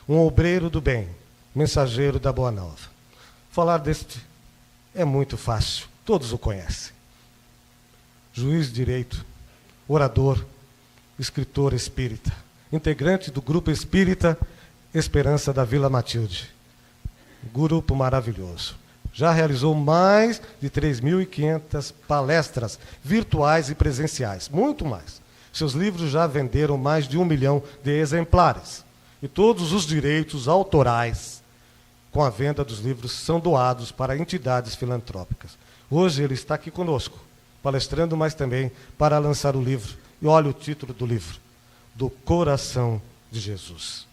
um obreiro do bem, mensageiro da boa nova. Falar deste é muito fácil, todos o conhecem. Juiz de direito, orador, escritor espírita, integrante do grupo espírita Esperança da Vila Matilde. Grupo maravilhoso. Já realizou mais de 3.500 palestras virtuais e presenciais, muito mais. Seus livros já venderam mais de 1 milhão de exemplares. E todos os direitos autorais com a venda dos livros são doados para entidades filantrópicas. Hoje ele está aqui conosco, palestrando, mas também para lançar o livro. E olha o título do livro: Do Coração de Jesus.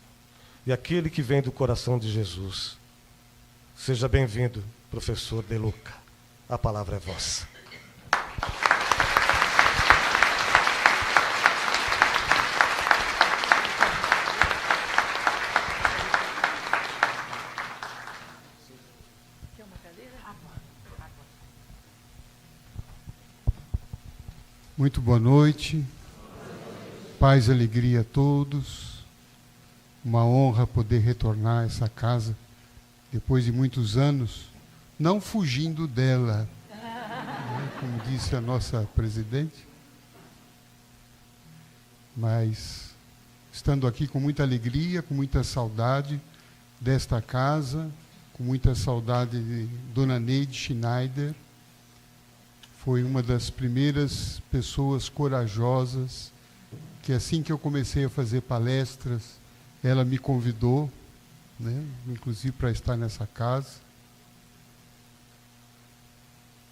E aquele que vem do coração de Jesus. Seja bem-vindo, professor De Luca. A palavra é vossa. Muito boa noite. Paz e alegria a todos. Uma honra poder retornar a essa casa depois de muitos anos, não fugindo dela, né, como disse a nossa presidente, mas estando aqui com muita alegria, com muita saudade desta casa, com muita saudade de Dona Neide Schneider. Foi uma das primeiras pessoas corajosas que, assim que eu comecei a fazer palestras, ela me convidou, né, inclusive para estar nessa casa.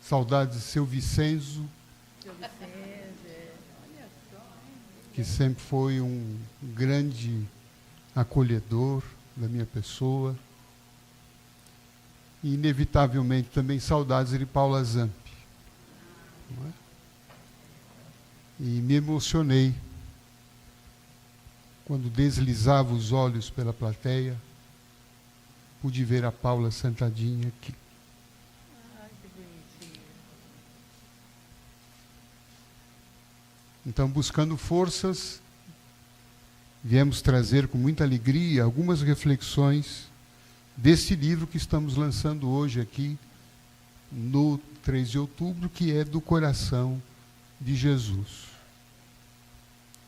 Saudades de seu Vicenzo, que sempre foi um grande acolhedor da minha pessoa. E, inevitavelmente, também saudades de Paula Zamp. Não é? E me emocionei quando deslizava os olhos pela plateia, pude ver a Paula sentadinha aqui. Ai, que bonitinho. Então, buscando forças, viemos trazer com muita alegria algumas reflexões desse livro que estamos lançando hoje aqui, no 3 de outubro, que é Do Coração de Jesus.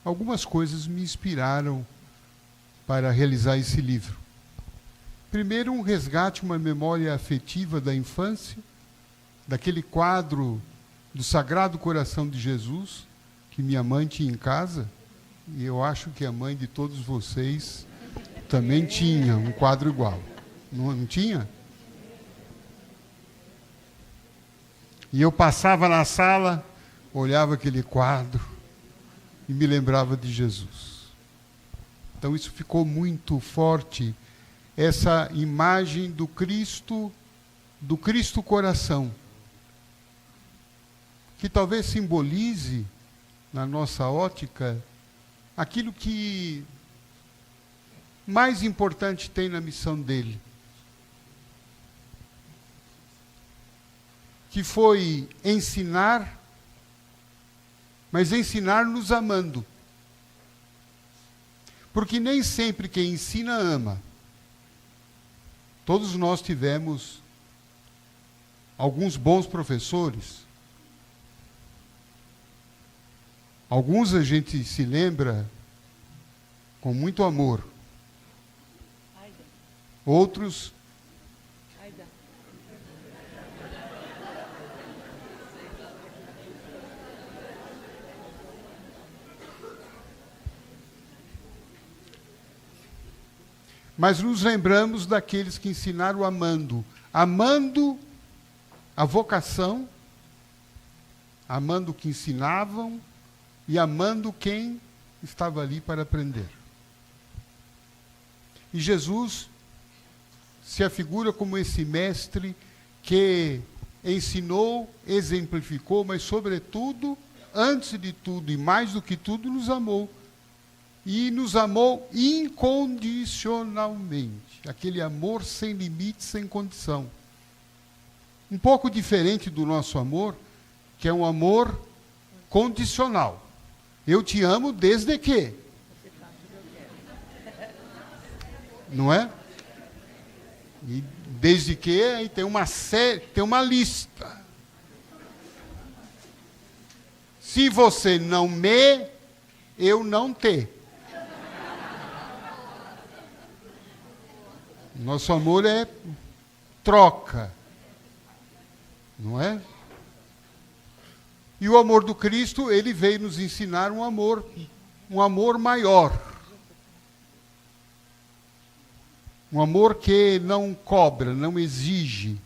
Algumas coisas me inspiraram para realizar esse livro. Primeiro, um resgate, uma memória afetiva da infância, daquele quadro do Sagrado Coração de Jesus, que minha mãe tinha em casa, e eu acho que a mãe de todos vocês também tinha um quadro igual. Não tinha? E eu passava na sala, olhava aquele quadro e me lembrava de Jesus. Então isso ficou muito forte, essa imagem do Cristo coração, que talvez simbolize, na nossa ótica, aquilo que mais importante tem na missão dele, que foi ensinar, mas ensinar nos amando. Porque nem sempre quem ensina ama. Todos nós tivemos alguns bons professores. Alguns a gente se lembra com muito amor. Outros mas nos lembramos daqueles que ensinaram amando. Amando a vocação, amando o que ensinavam e amando quem estava ali para aprender. E Jesus se afigura como esse mestre que ensinou, exemplificou, mas, sobretudo, antes de tudo e mais do que tudo, nos amou. E nos amou incondicionalmente. Aquele amor sem limite, sem condição. Um pouco diferente do nosso amor, que é um amor condicional. Eu te amo desde que. Não é? E desde que aí tem uma série, tem uma lista. Se você não me, eu não te. Nosso amor é troca. Não é? E o amor do Cristo, ele veio nos ensinar um amor maior. Um amor que não cobra, não exige.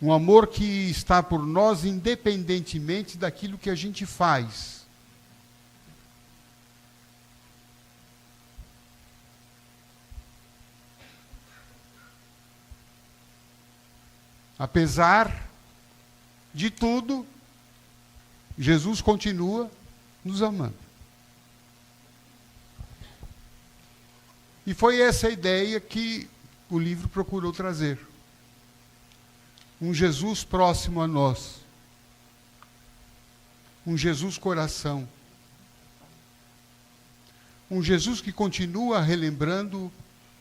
Um amor que está por nós independentemente daquilo que a gente faz. Apesar de tudo, Jesus continua nos amando. E foi essa a ideia que o livro procurou trazer. Um Jesus próximo a nós. Um Jesus coração. Um Jesus que continua relembrando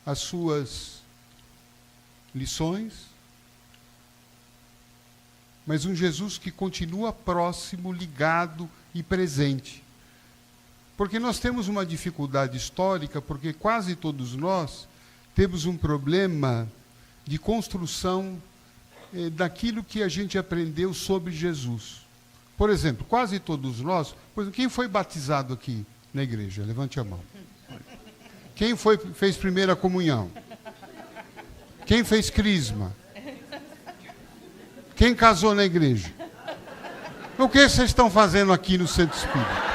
as suas lições, mas um Jesus que continua próximo, ligado e presente. Porque nós temos uma dificuldade histórica, porque quase todos nós temos um problema de construção daquilo que a gente aprendeu sobre Jesus. Por exemplo, quase todos nós... Por exemplo, quem foi batizado aqui na igreja? Levante a mão. Quem fez primeira comunhão? Quem fez crisma? Quem casou na igreja? O que vocês estão fazendo aqui no Centro Espírita?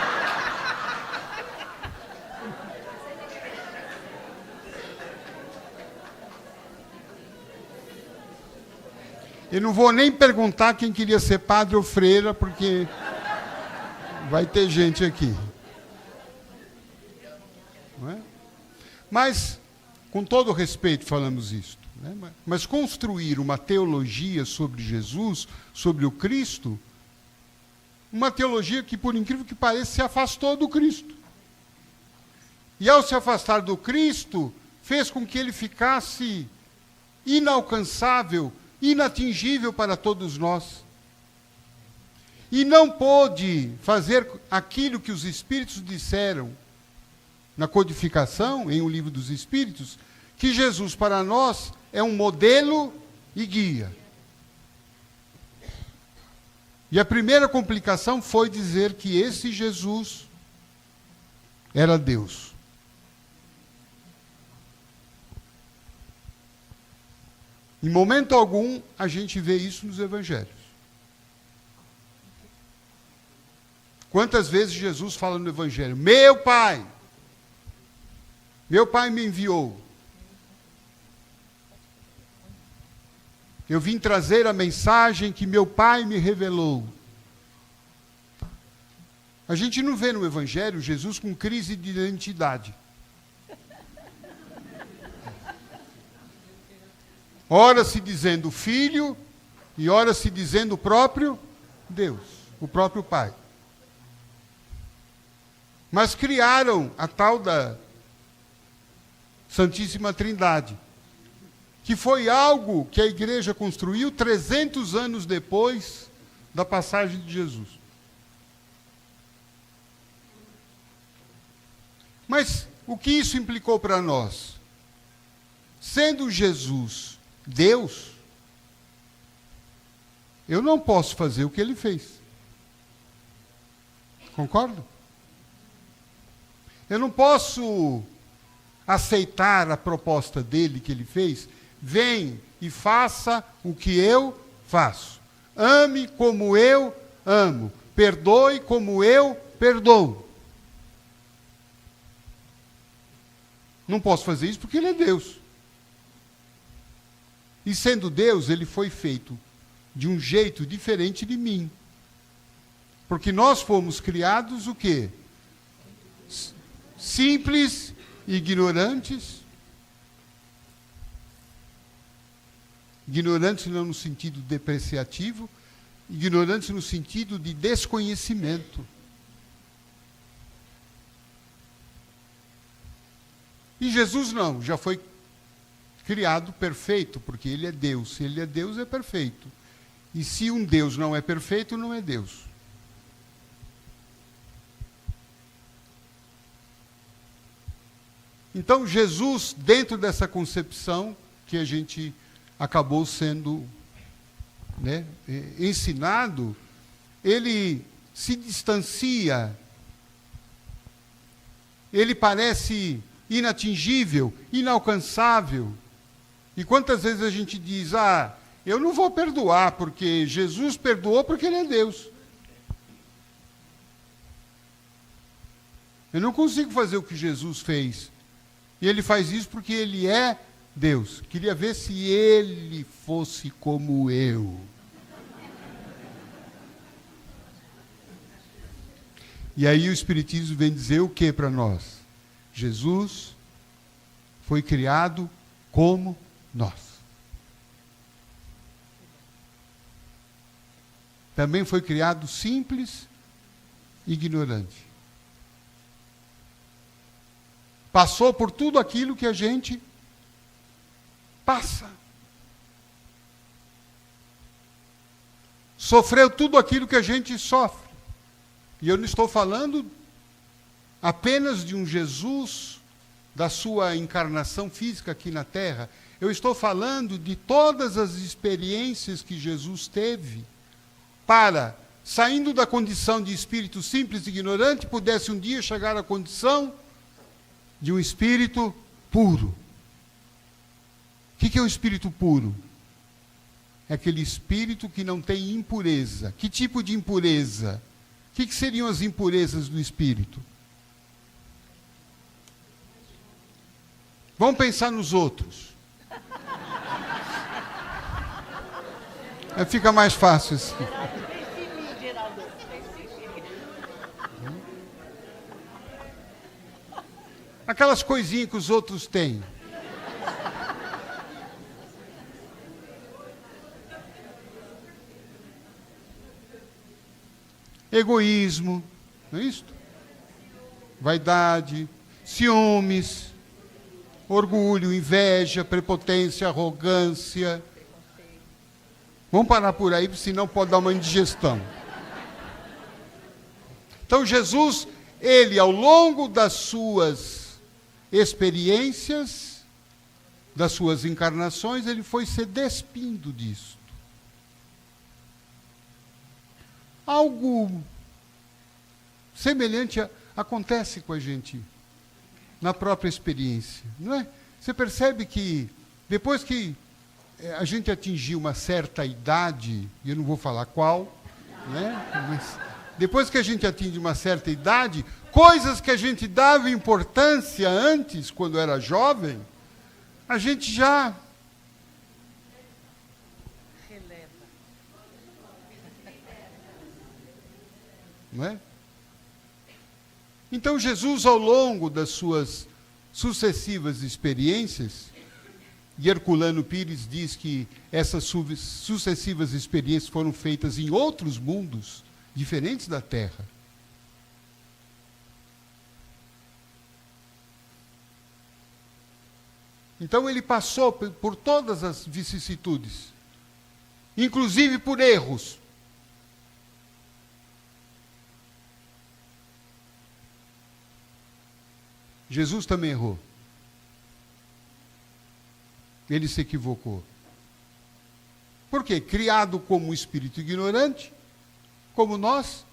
Eu não vou nem perguntar quem queria ser padre ou freira, porque vai ter gente aqui. Não é? Mas, com todo respeito, falamos isto. Né? Mas construir uma teologia sobre Jesus, sobre o Cristo, uma teologia que, por incrível que pareça, se afastou do Cristo. E, ao se afastar do Cristo, fez com que ele ficasse inalcançável, inatingível para todos nós. E não pôde fazer aquilo que os Espíritos disseram na codificação, em O Livro dos Espíritos, que Jesus para nós é um modelo e guia. E a primeira complicação foi dizer que esse Jesus era Deus. Em momento algum, a gente vê isso nos evangelhos. Quantas vezes Jesus fala no evangelho: meu Pai me enviou. Eu vim trazer a mensagem que meu Pai me revelou. A gente não vê no evangelho Jesus com crise de identidade. Ora se dizendo Filho, e ora se dizendo o próprio Deus, o próprio Pai. Mas criaram a tal da Santíssima Trindade, que foi algo que a igreja construiu 300 anos depois da passagem de Jesus. Mas o que isso implicou para nós? Sendo Jesus Deus, eu não posso fazer o que ele fez. Concorda? Eu não posso aceitar a proposta dele que ele fez. Vem e faça o que eu faço. Ame como eu amo. Perdoe como eu perdoo. Não posso fazer isso porque ele é Deus. E sendo Deus, ele foi feito de um jeito diferente de mim. Porque nós fomos criados o quê? Simples, ignorantes. Ignorantes não no sentido depreciativo, ignorantes no sentido de desconhecimento. E Jesus não, já foi criado perfeito, porque ele é Deus. Se ele é Deus, é perfeito. E se um Deus não é perfeito, não é Deus. Então, Jesus, dentro dessa concepção que a gente acabou sendo, né, ensinado, ele se distancia, ele parece inatingível, inalcançável. E quantas vezes a gente diz, eu não vou perdoar, porque Jesus perdoou porque ele é Deus. Eu não consigo fazer o que Jesus fez. E ele faz isso porque ele é Deus. Queria ver se ele fosse como eu. E aí o Espiritismo vem dizer o que para nós? Jesus foi criado como nós. Também foi criado simples e ignorante. Passou por tudo aquilo que a gente passa. Sofreu tudo aquilo que a gente sofre. E eu não estou falando apenas de um Jesus, da sua encarnação física aqui na Terra. Eu estou falando de todas as experiências que Jesus teve para, saindo da condição de espírito simples e ignorante, pudesse um dia chegar à condição de um espírito puro. O que é um espírito puro? É aquele espírito que não tem impureza. Que tipo de impureza? O que seriam as impurezas do espírito? Vamos pensar nos outros. Fica mais fácil assim. Aquelas coisinhas que os outros têm. Egoísmo, não é isso? Vaidade, ciúmes, orgulho, inveja, prepotência, arrogância. Vamos parar por aí, senão pode dar uma indigestão. Então Jesus, ele ao longo das suas experiências, das suas encarnações, ele foi se despindo disso. Algo semelhante acontece com a gente na própria experiência, não é? Você percebe que depois que a gente atingiu uma certa idade, e eu não vou falar qual, né? Mas depois que a gente atinge uma certa idade, coisas que a gente dava importância antes, quando era jovem, a gente já releva. Não é? Então Jesus, ao longo das suas sucessivas experiências, e Herculano Pires diz que essas sucessivas experiências foram feitas em outros mundos, diferentes da Terra. Então ele passou por todas as vicissitudes, inclusive por erros. Jesus também errou. Ele se equivocou. Por quê? Criado como um espírito ignorante, como nós,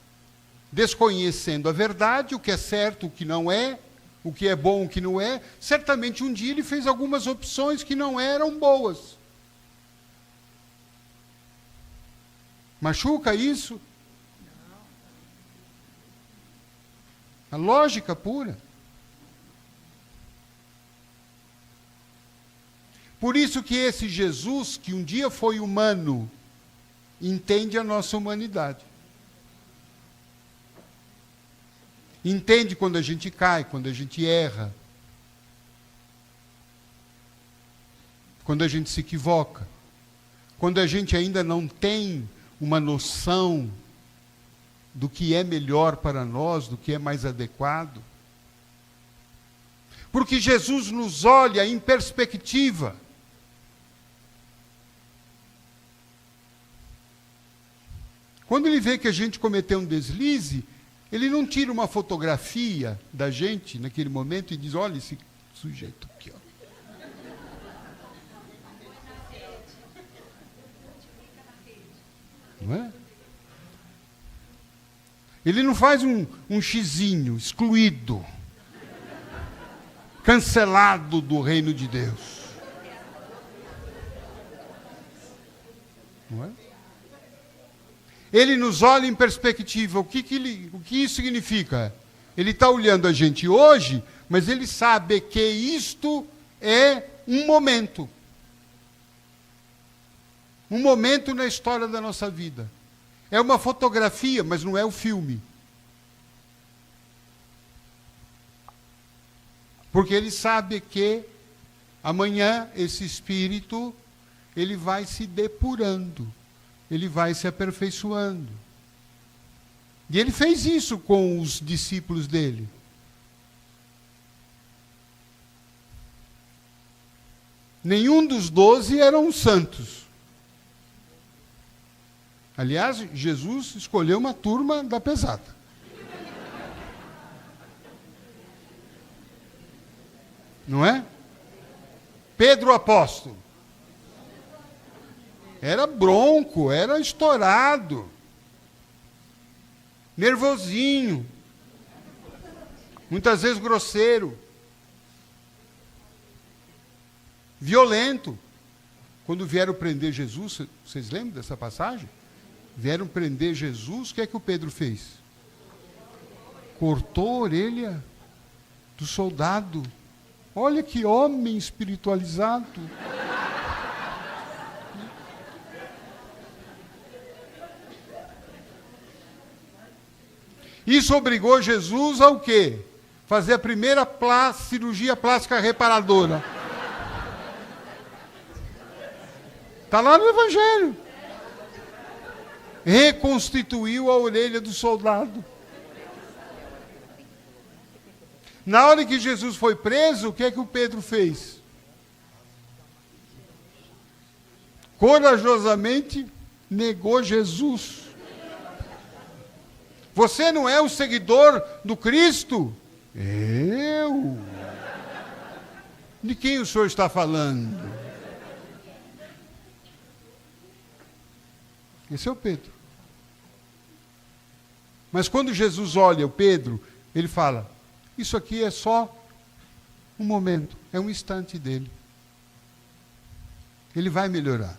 desconhecendo a verdade, o que é certo, o que não é, o que é bom, o que não é, certamente um dia ele fez algumas opções que não eram boas. Machuca isso? A lógica pura. Por isso que esse Jesus, que um dia foi humano, entende a nossa humanidade. Entende quando a gente cai, quando a gente erra, quando a gente se equivoca, quando a gente ainda não tem uma noção do que é melhor para nós, do que é mais adequado. Porque Jesus nos olha em perspectiva. Quando ele vê que a gente cometeu um deslize, ele não tira uma fotografia da gente naquele momento e diz, olha esse sujeito aqui, ó. Não é? Ele não faz um xizinho excluído, cancelado do reino de Deus. Não é? Ele nos olha em perspectiva. O que isso significa? Ele está olhando a gente hoje, mas ele sabe que isto é um momento. Um momento na história da nossa vida. É uma fotografia, mas não é o filme. Porque ele sabe que amanhã esse espírito, ele vai se depurando. Ele vai se aperfeiçoando. E ele fez isso com os discípulos dele. Nenhum dos 12 eram santos. Aliás, Jesus escolheu uma turma da pesada. Não é? Pedro apóstolo. Era bronco, era estourado, nervosinho, muitas vezes grosseiro, violento. Quando vieram prender Jesus, vocês lembram dessa passagem? Vieram prender Jesus, o que é que o Pedro fez? Cortou a orelha do soldado. Olha que homem espiritualizado. Isso obrigou Jesus ao quê? Fazer a primeira cirurgia plástica reparadora. Está lá no Evangelho. Reconstituiu a orelha do soldado. Na hora que Jesus foi preso, o que é que o Pedro fez? Corajosamente negou Jesus. Você não é o seguidor do Cristo? Eu? De quem o senhor está falando? Esse é o Pedro. Mas quando Jesus olha o Pedro, ele fala, isso aqui é só um momento, é um instante dele. Ele vai melhorar.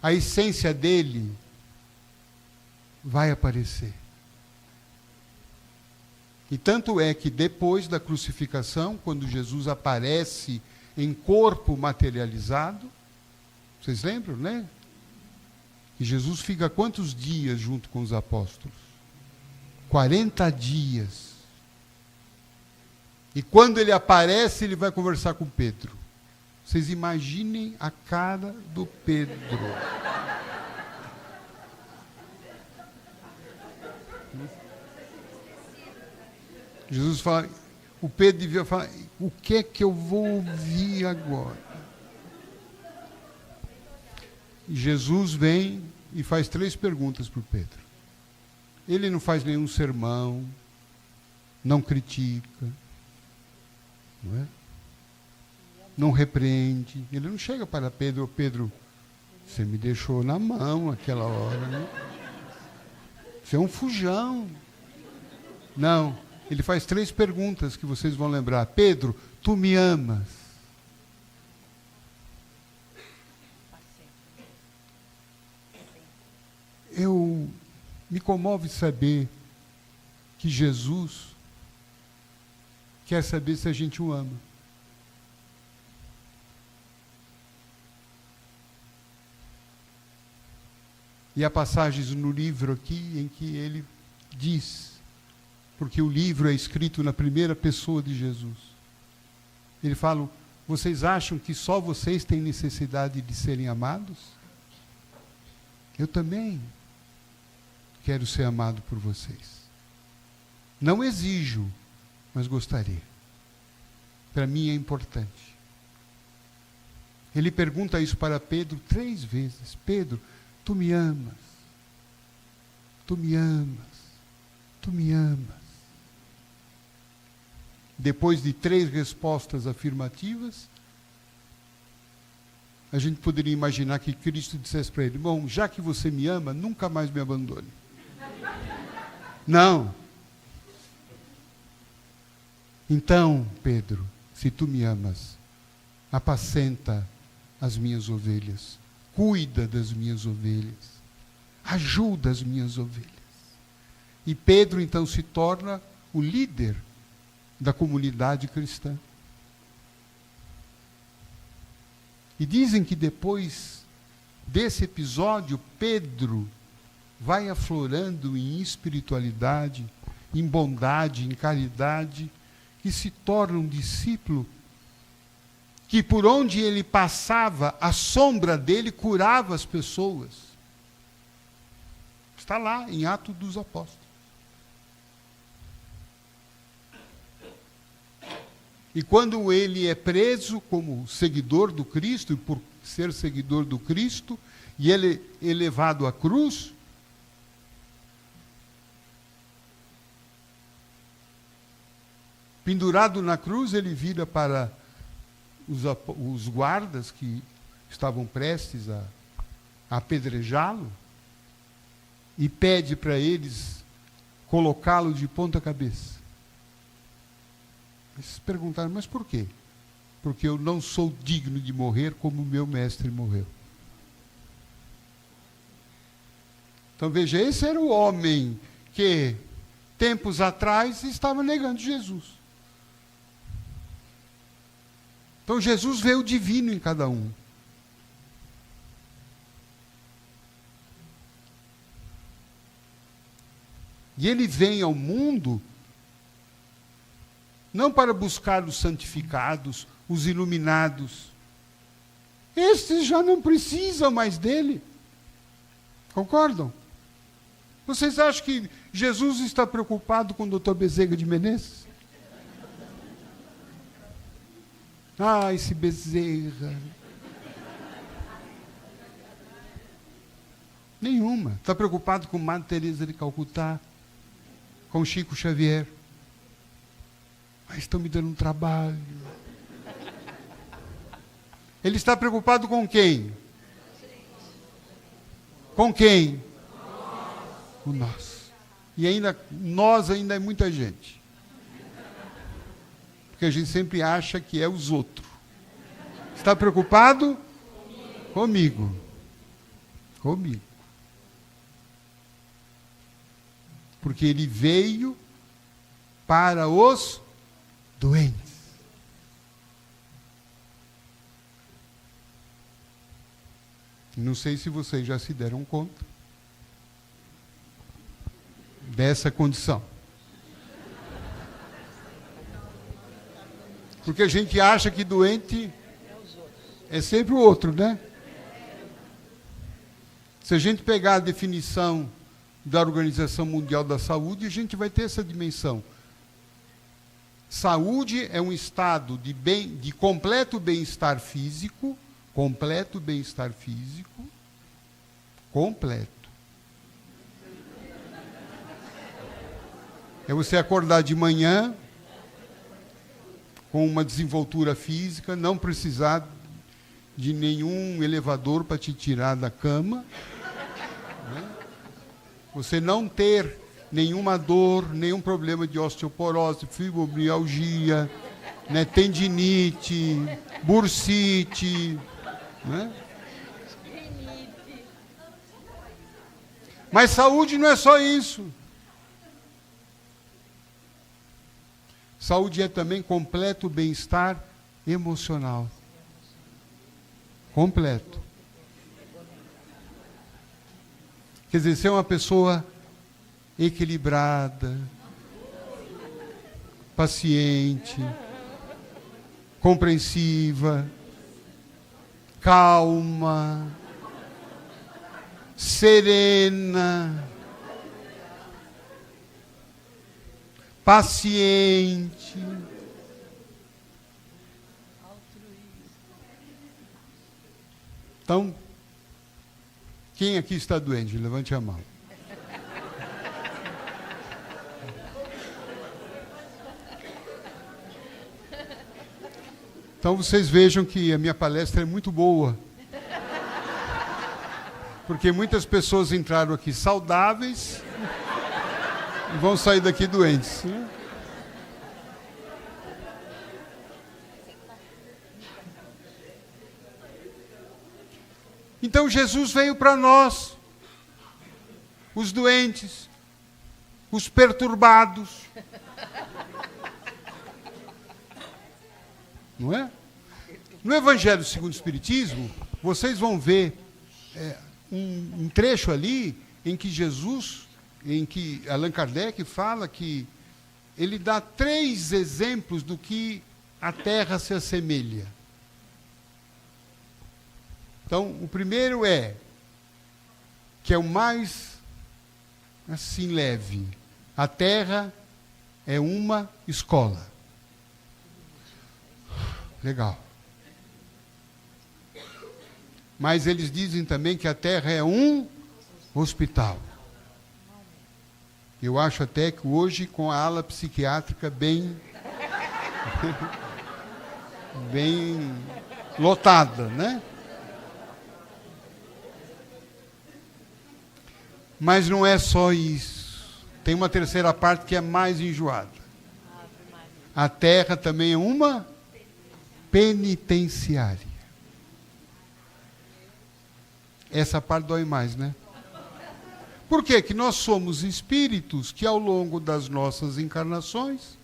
A essência dele vai aparecer. E tanto é que depois da crucificação, quando Jesus aparece em corpo materializado, vocês lembram, né? E Jesus fica quantos dias junto com os apóstolos? 40 dias. E quando ele aparece, ele vai conversar com Pedro. Vocês imaginem a cara do Pedro. Jesus fala, o Pedro devia falar, o que é que eu vou ouvir agora? E Jesus vem e faz 3 perguntas para o Pedro. Ele não faz nenhum sermão, não critica, não é? Não repreende. Ele não chega para Pedro, Pedro, você me deixou na mão aquela hora, né? Você é um fujão. Não, ele faz 3 perguntas que vocês vão lembrar. Pedro, tu me amas? Me comove saber que Jesus quer saber se a gente o ama. E há passagens no livro aqui em que ele diz, porque o livro é escrito na primeira pessoa de Jesus. Ele fala, vocês acham que só vocês têm necessidade de serem amados? Eu também quero ser amado por vocês. Não exijo, mas gostaria. Para mim é importante. Ele pergunta isso para Pedro 3 vezes. Pedro, tu me amas. Tu me amas. Tu me amas. Depois de 3 respostas afirmativas, a gente poderia imaginar que Cristo dissesse para ele: bom, já que você me ama, nunca mais me abandone. Não. Então, Pedro, se tu me amas, apacenta as minhas ovelhas, cuida das minhas ovelhas, ajuda as minhas ovelhas. E Pedro então se torna o líder da comunidade cristã. E dizem que depois desse episódio, Pedro vai aflorando em espiritualidade, em bondade, em caridade, e se torna um discípulo que por onde ele passava, a sombra dele curava as pessoas. Está lá em Atos dos Apóstolos. E quando ele é preso como seguidor do Cristo, e por ser seguidor do Cristo, e ele é levado à cruz, pendurado na cruz, ele vira para os guardas que estavam prestes a apedrejá-lo e pede para eles colocá-lo de ponta cabeça. Eles perguntaram, mas por quê? Porque eu não sou digno de morrer como o meu mestre morreu. Então veja, esse era o homem que tempos atrás estava negando Jesus. Então Jesus vê o divino em cada um. E ele vem ao mundo não para buscar os santificados, os iluminados. Estes já não precisam mais dele. Concordam? Vocês acham que Jesus está preocupado com o Dr. Bezerra de Menezes? Ah, esse Bezerra. Nenhuma. Está preocupado com Madre Teresa de Calcutá, com Chico Xavier. Mas estão me dando um trabalho. Ele está preocupado com quem? Com quem? Com nós. E ainda, nós ainda é muita gente. Porque a gente sempre acha que é os outros. Está preocupado? Comigo. Comigo. Porque ele veio para os doentes. Não sei se vocês já se deram conta dessa condição. Porque a gente acha que doente é sempre o outro, né? Se a gente pegar a definição da Organização Mundial da Saúde, a gente vai ter essa dimensão. Saúde é um estado de completo bem-estar físico, completo. É você acordar de manhã com uma desenvoltura física, não precisar de nenhum elevador para te tirar da cama, né? Você não ter nenhuma dor, nenhum problema de osteoporose, fibromialgia, né, tendinite, bursite, né? Mas saúde não é só isso. Saúde é também completo bem-estar emocional. Completo. Quer dizer, ser uma pessoa equilibrada, paciente, compreensiva, calma, serena. paciente. Então, quem aqui está doente? Levante a mão. Então vocês vejam que a minha palestra é muito boa. Porque muitas pessoas entraram aqui saudáveis e vão sair daqui doentes. Né? Então Jesus veio para nós, os doentes, os perturbados. Não é? No Evangelho segundo o Espiritismo, vocês vão ver um trecho ali em que Jesus, em que Allan Kardec fala que ele dá 3 exemplos do que a Terra se assemelha. Então, o primeiro que é o mais assim leve. A Terra é uma escola. Legal. Mas eles dizem também que a Terra é um hospital. Eu acho até que hoje, com a ala psiquiátrica bem lotada, né? Mas não é só isso. Tem uma terceira parte que é mais enjoada. A Terra também é uma penitenciária. Essa parte dói mais, né? Por quê? Que nós somos espíritos que ao longo das nossas encarnações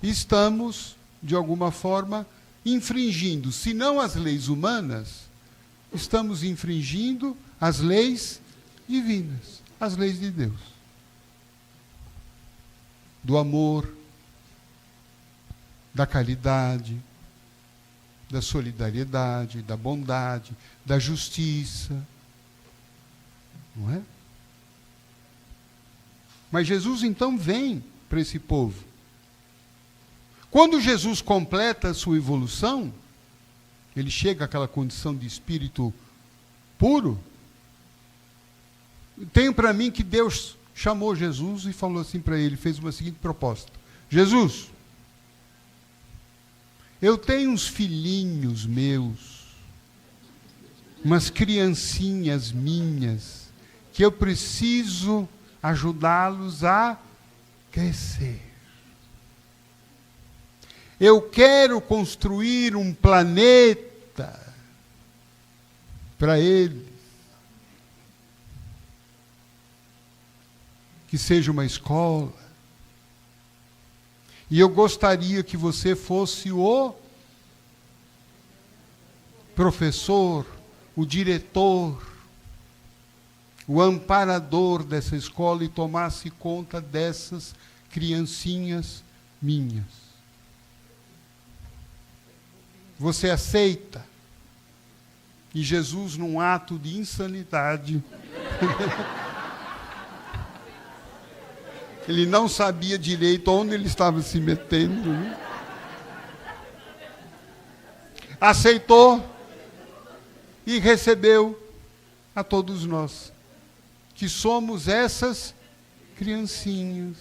estamos, de alguma forma, infringindo, se não as leis humanas, estamos infringindo as leis divinas, as leis de Deus. Do amor, da caridade, da solidariedade, da bondade, da justiça. Não é? Mas Jesus então vem para esse povo. Quando Jesus completa a sua evolução, ele chega àquela condição de espírito puro. Tenho para mim que Deus chamou Jesus e falou assim para ele, fez uma seguinte proposta: Jesus, eu tenho uns filhinhos meus, umas criancinhas minhas, que eu preciso ajudá-los a crescer. Eu quero construir um planeta para eles, que seja uma escola. E eu gostaria que você fosse o professor, o diretor, o amparador dessa escola e tomasse conta dessas criancinhas minhas. Você aceita? E Jesus, num ato de insanidade, ele não sabia direito onde ele estava se metendo, né? Aceitou e recebeu a todos nós, que somos essas criancinhas.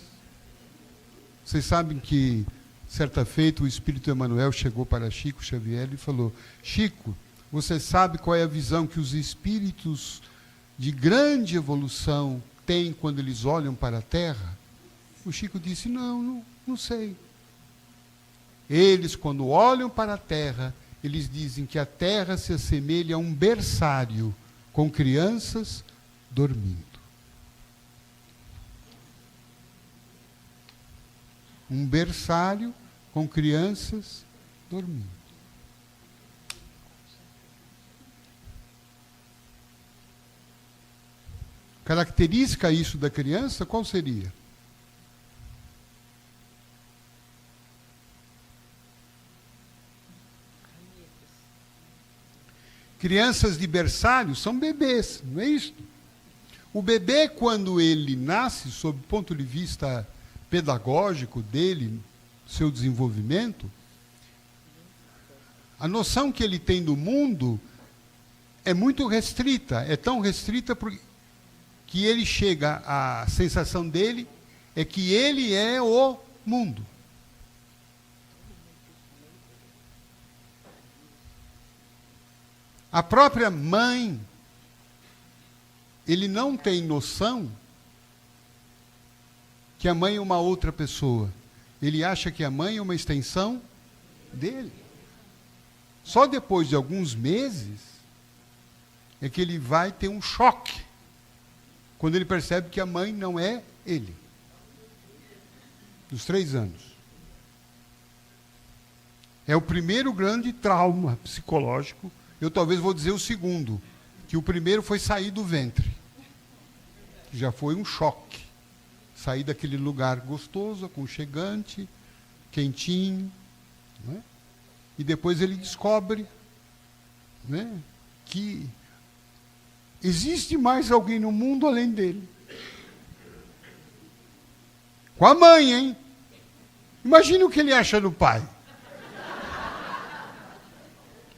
Vocês sabem que, certa feita, o Espírito Emmanuel chegou para Chico Xavier e falou: Chico, você sabe qual é a visão que os espíritos de grande evolução têm quando eles olham para a Terra? O Chico disse: não sei. Eles, quando olham para a Terra, eles dizem que a Terra se assemelha a um berçário com crianças dormindo. Um berçário com crianças dormindo. Característica isso da criança, qual seria? Crianças de berçário são bebês, não é isso? O bebê, quando ele nasce, sob o ponto de vista pedagógico dele, seu desenvolvimento, a noção que ele tem do mundo é muito restrita, é tão restrita que ele chega, a sensação dele é que ele é o mundo. A própria mãe, ele não tem noção que a mãe é uma outra pessoa. Ele acha que a mãe é uma extensão dele. Só depois de alguns meses é que ele vai ter um choque, quando ele percebe que a mãe não é ele. Dos 3 anos. É o primeiro grande trauma psicológico. Eu talvez vou dizer o segundo, que o primeiro foi sair do ventre. Já foi um choque. Sair daquele lugar gostoso, aconchegante, quentinho. Não é? E depois ele descobre, né, que existe mais alguém no mundo além dele. Com a mãe, hein? Imagina o que ele acha do pai.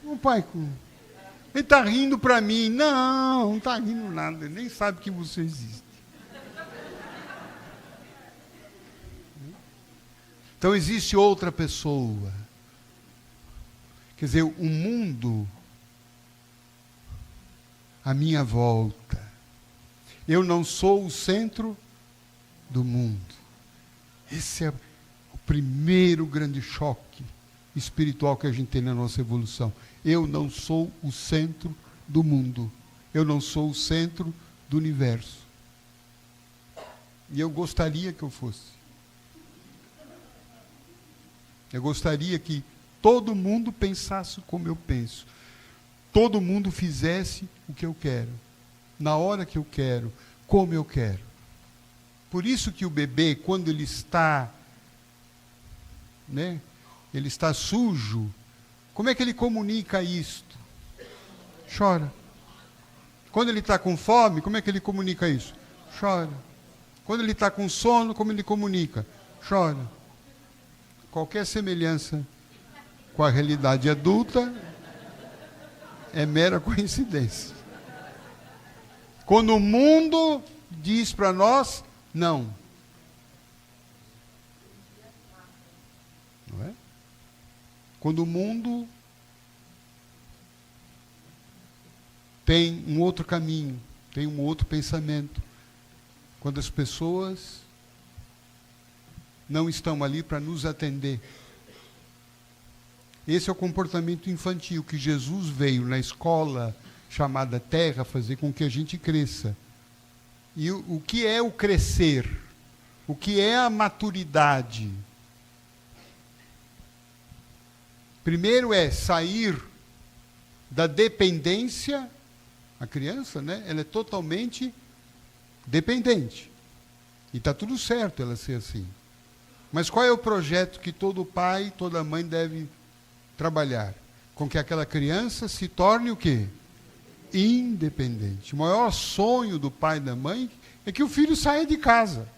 O pai, ele está rindo para mim. Não está rindo nada. Ele nem sabe que você existe. Então existe outra pessoa. Quer dizer, o mundo à minha volta. Eu não sou o centro do mundo. Esse é o primeiro grande choque espiritual que a gente tem na nossa evolução. Eu não sou o centro do mundo. Eu não sou o centro do universo. E eu gostaria que eu fosse. Eu gostaria que todo mundo pensasse como eu penso. Todo mundo fizesse o que eu quero. Na hora que eu quero. Como eu quero. Por isso que o bebê, quando ele está, né, ele está sujo, como é que ele comunica isto? Chora. Quando ele está com fome, como é que ele comunica isso? Chora. Quando ele está com sono, como ele comunica? Chora. Qualquer semelhança com a realidade adulta é mera coincidência. Quando o mundo diz para nós, não. Não é? Quando o mundo tem um outro caminho, tem um outro pensamento. Quando as pessoas não estão ali para nos atender. Esse é o comportamento infantil que Jesus veio na escola chamada Terra fazer com que a gente cresça. E o que é o crescer? O que é a maturidade? Primeiro é sair da dependência. A criança, né, ela é totalmente dependente. E está tudo certo ela ser assim. Mas qual é o projeto que todo pai, toda mãe deve trabalhar? Com que aquela criança se torne o quê? Independente. O maior sonho do pai e da mãe é que o filho saia de casa.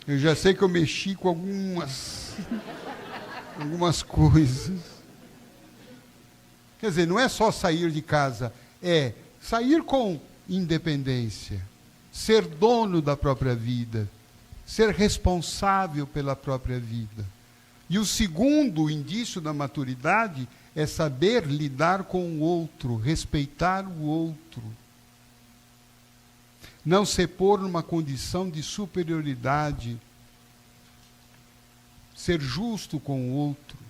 Eu já sei que eu mexi com algumas coisas. Quer dizer, não é só sair de casa, é sair com independência, ser dono da própria vida, ser responsável pela própria vida. E o segundo indício da maturidade é saber lidar com o outro, respeitar o outro. Não se pôr numa condição de superioridade, ser justo com o outro.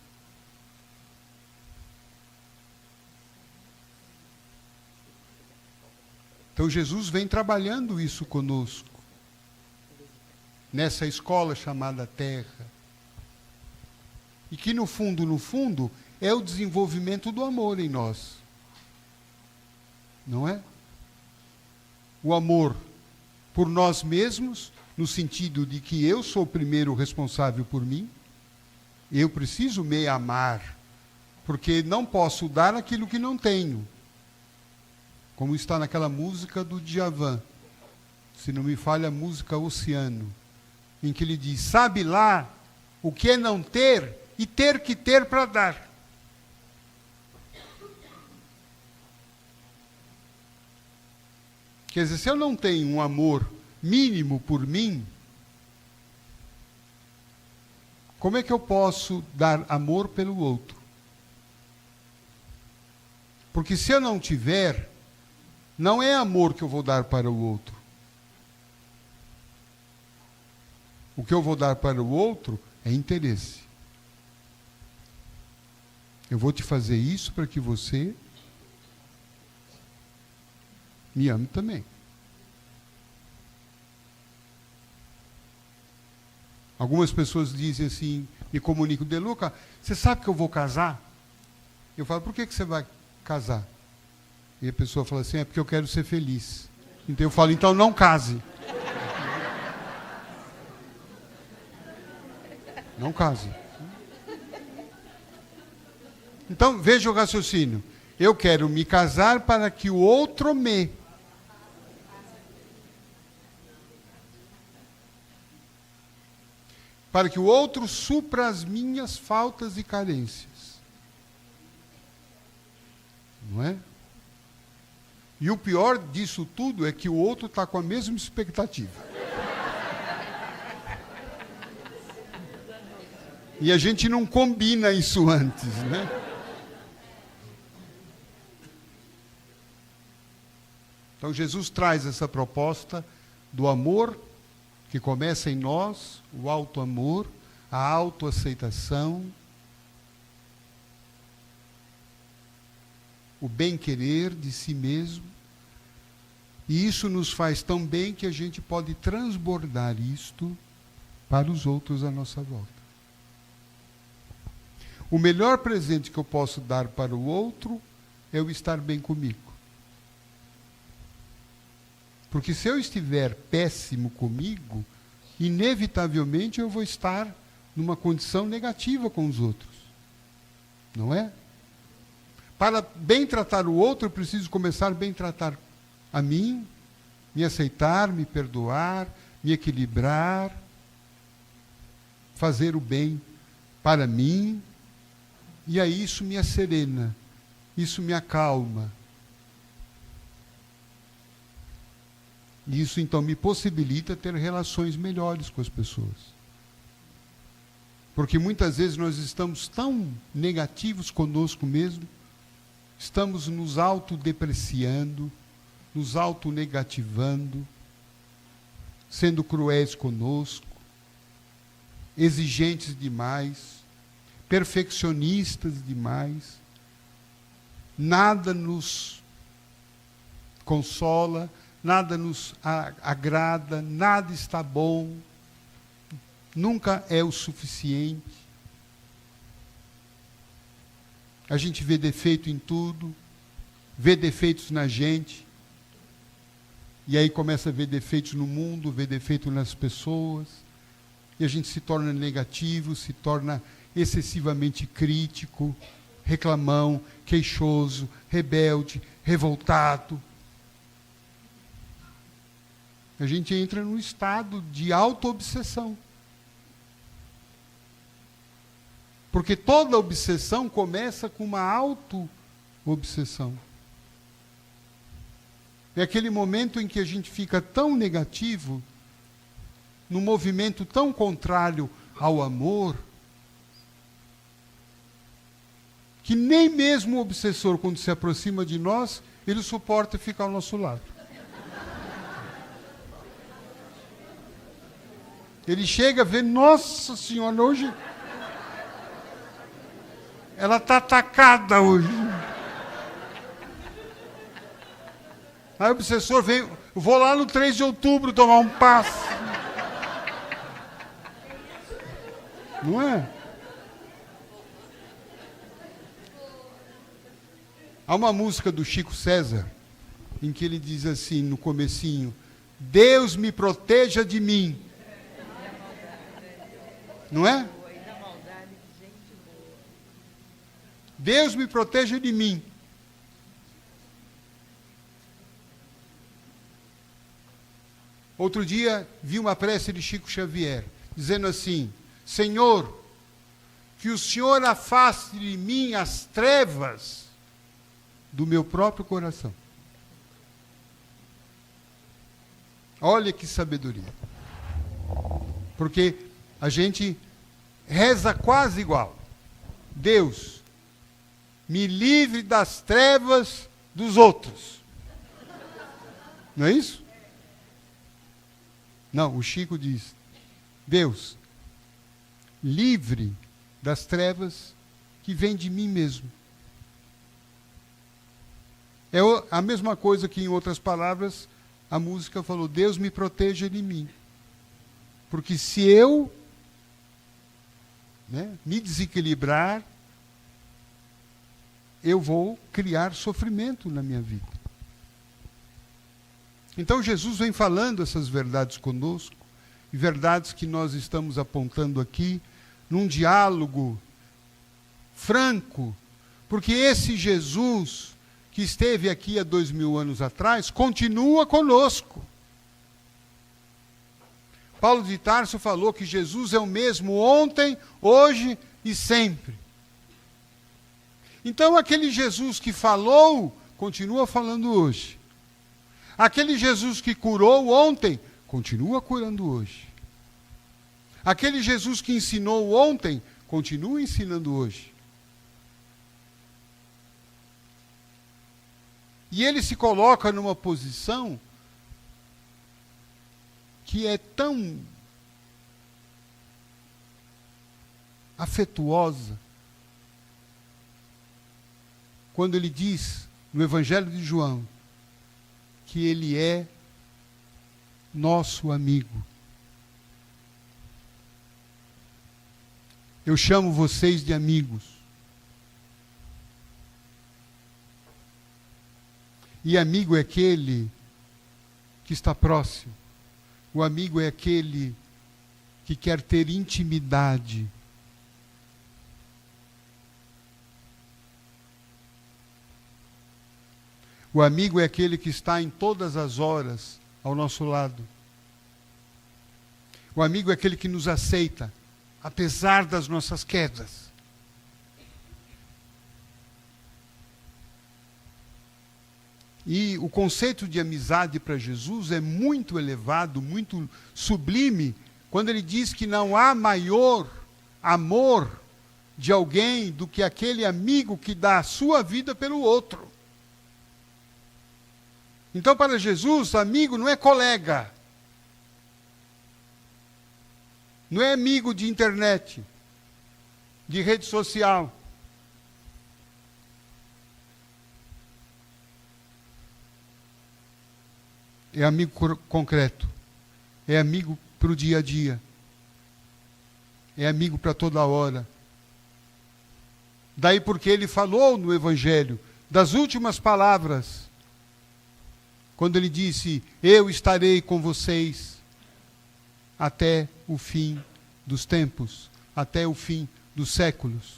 Então Jesus vem trabalhando isso conosco, nessa escola chamada Terra. E que no fundo, é o desenvolvimento do amor em nós. Não é? O amor por nós mesmos, no sentido de que eu sou o primeiro responsável por mim, eu preciso me amar, porque não posso dar aquilo que não tenho. como está naquela música do Djavan, se não me falha a música Oceano, em que ele diz, sabe lá o que é não ter e ter que ter para dar. Quer dizer, se eu não tenho um amor mínimo por mim, como é que eu posso dar amor pelo outro? Porque se eu não tiver, não é amor que eu vou dar para o outro. O que eu vou dar para o outro é interesse. Eu vou te fazer isso para que você me ame também. Algumas pessoas dizem assim, me comunicam, De Luca, você sabe que eu vou casar? Eu falo, por que você vai casar? E a pessoa fala assim, é porque eu quero ser feliz. Então eu falo, então não case. Não case. Então, veja o raciocínio. Eu quero me casar para que o outro me. Para que o outro supra as minhas faltas e carências. Não é? E o pior disso tudo é que o outro está com a mesma expectativa. E a gente não combina isso antes, né? Então Jesus traz essa proposta do amor que começa em nós, o auto-amor, a autoaceitação, o bem-querer de si mesmo. E isso nos faz tão bem que a gente pode transbordar isto para os outros à nossa volta. O melhor presente que eu posso dar para o outro é eu estar bem comigo. Porque se eu estiver péssimo comigo, inevitavelmente eu vou estar numa condição negativa com os outros. Não é? Para bem tratar o outro, eu preciso começar bem tratar a mim, me aceitar, me perdoar, me equilibrar, fazer o bem para mim. E aí isso me asserena, isso me acalma. E isso então me possibilita ter relações melhores com as pessoas. Porque muitas vezes nós estamos tão negativos conosco mesmo, estamos nos autodepreciando, nos autonegativando, sendo cruéis conosco, exigentes demais, perfeccionistas demais. Nada nos consola, nada nos agrada, nada está bom, nunca é o suficiente. A gente vê defeito em tudo, vê defeitos na gente, e aí começa a ver defeitos no mundo, vê defeito nas pessoas, e a gente se torna negativo, se torna excessivamente crítico, reclamão, queixoso, rebelde, revoltado. A gente entra num estado de auto-obsessão. Porque toda obsessão começa com uma auto-obsessão. É aquele momento em que a gente fica tão negativo, num movimento tão contrário ao amor, que nem mesmo o obsessor, quando se aproxima de nós, ele suporta ficar ao nosso lado. Ele chega a ver, nossa senhora, hoje ela está atacada hoje. Aí o obsessor vem, eu vou lá no 3 de outubro tomar um passe. Não é? Há uma música do Chico César, em que ele diz assim, no comecinho, Deus me proteja de mim. Não é? Deus me proteja de mim. Outro dia, vi uma prece de Chico Xavier, dizendo assim: Senhor, que o Senhor afaste de mim as trevas do meu próprio coração. Olha que sabedoria. Porque a gente reza quase igual. Deus, me livre das trevas dos outros. Não é isso? Não, o Chico diz: Deus, livre das trevas que vêm de mim mesmo. É a mesma coisa que, em outras palavras, a música falou: Deus me proteja de mim. Porque se eu me desequilibrar, eu vou criar sofrimento na minha vida. Então Jesus vem falando essas verdades conosco, e verdades que nós estamos apontando aqui, num diálogo franco, porque esse Jesus que esteve aqui há 2000 anos atrás, continua conosco. Paulo de Tarso falou que Jesus é o mesmo ontem, hoje e sempre. Então aquele Jesus que falou, continua falando hoje. Aquele Jesus que curou ontem, continua curando hoje. Aquele Jesus que ensinou ontem, continua ensinando hoje. E ele se coloca numa posição que é tão afetuosa, quando ele diz no Evangelho de João que ele é nosso amigo. Eu chamo vocês de amigos. E amigo é aquele que está próximo. O amigo é aquele que quer ter intimidade. O amigo é aquele que está em todas as horas ao nosso lado. O amigo é aquele que nos aceita, apesar das nossas quedas. E o conceito de amizade para Jesus é muito elevado, muito sublime, quando ele diz que não há maior amor de alguém do que aquele amigo que dá a sua vida pelo outro. Então, para Jesus, amigo não é colega, não é amigo de internet, de rede social. É amigo concreto, é amigo para o dia a dia, é amigo para toda hora. Daí porque ele falou no Evangelho das últimas palavras, quando ele disse: eu estarei com vocês até o fim dos tempos, até o fim dos séculos.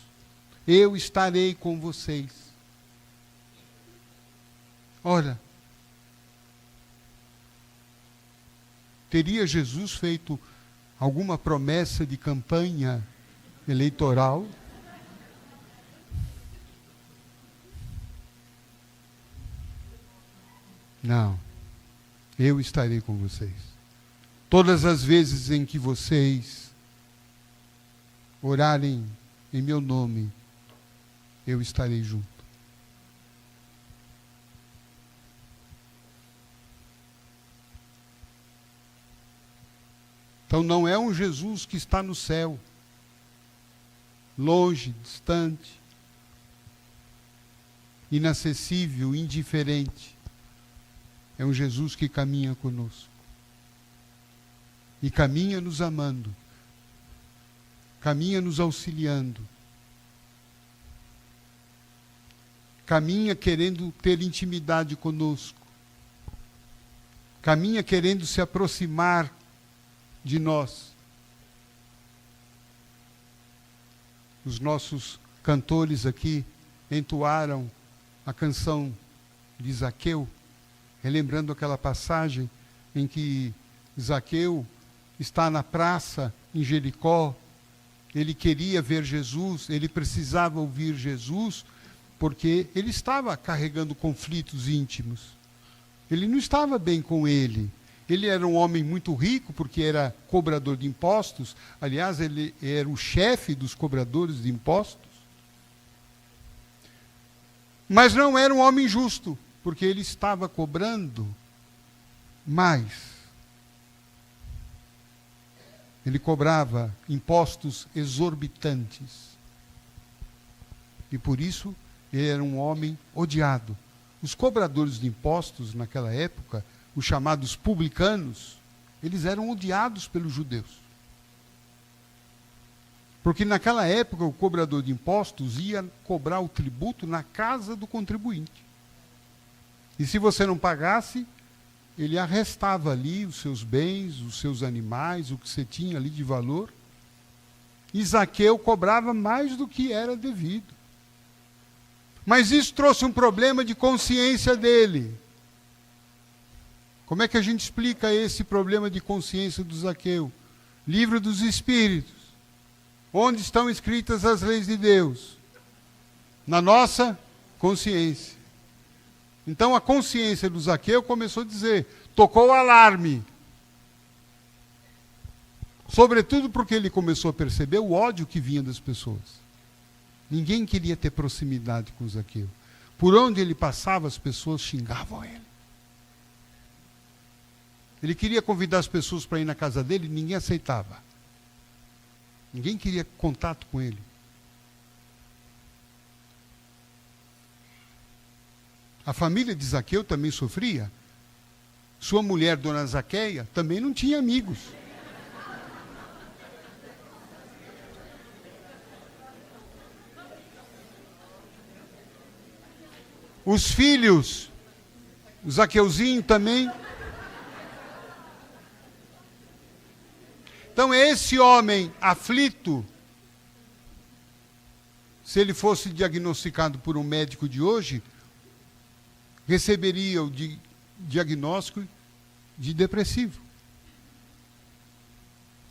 Eu estarei com vocês. Ora, teria Jesus feito alguma promessa de campanha eleitoral? Não. Eu estarei com vocês. Todas as vezes em que vocês orarem em meu nome, eu estarei junto. Então não é um Jesus que está no céu, longe, distante, inacessível, indiferente. É um Jesus que caminha conosco. E caminha nos amando. Caminha nos auxiliando. Caminha querendo ter intimidade conosco. Caminha querendo se aproximar de nós. Os nossos cantores aqui entoaram a canção de Zaqueu, relembrando aquela passagem em que Zaqueu está na praça em Jericó, ele queria ver Jesus, ele precisava ouvir Jesus, porque ele estava carregando conflitos íntimos. Ele não estava bem com ele. Ele era um homem muito rico, porque era cobrador de impostos. Aliás, ele era o chefe dos cobradores de impostos. Mas não era um homem justo, porque ele estava cobrando mais. Ele cobrava impostos exorbitantes. E por isso, ele era um homem odiado. Os cobradores de impostos, naquela época, os chamados publicanos, eles eram odiados pelos judeus. Porque naquela época o cobrador de impostos ia cobrar o tributo na casa do contribuinte. E se você não pagasse, ele arrestava ali os seus bens, os seus animais, o que você tinha ali de valor. E Zaqueu cobrava mais do que era devido. Mas isso trouxe um problema de consciência dele. Como é que a gente explica esse problema de consciência do Zaqueu? Livro dos Espíritos. Onde estão escritas as leis de Deus? Na nossa consciência. Então a consciência do Zaqueu começou a dizer, tocou o alarme. Sobretudo porque ele começou a perceber o ódio que vinha das pessoas. Ninguém queria ter proximidade com Zaqueu. Por onde ele passava, as pessoas xingavam ele. Ele queria convidar as pessoas para ir na casa dele, ninguém aceitava. Ninguém queria contato com ele. A família de Zaqueu também sofria. Sua mulher, Dona Zaqueia, também não tinha amigos. Os filhos, o Zaqueuzinho também. Então esse homem aflito, se ele fosse diagnosticado por um médico de hoje, receberia o diagnóstico de depressivo.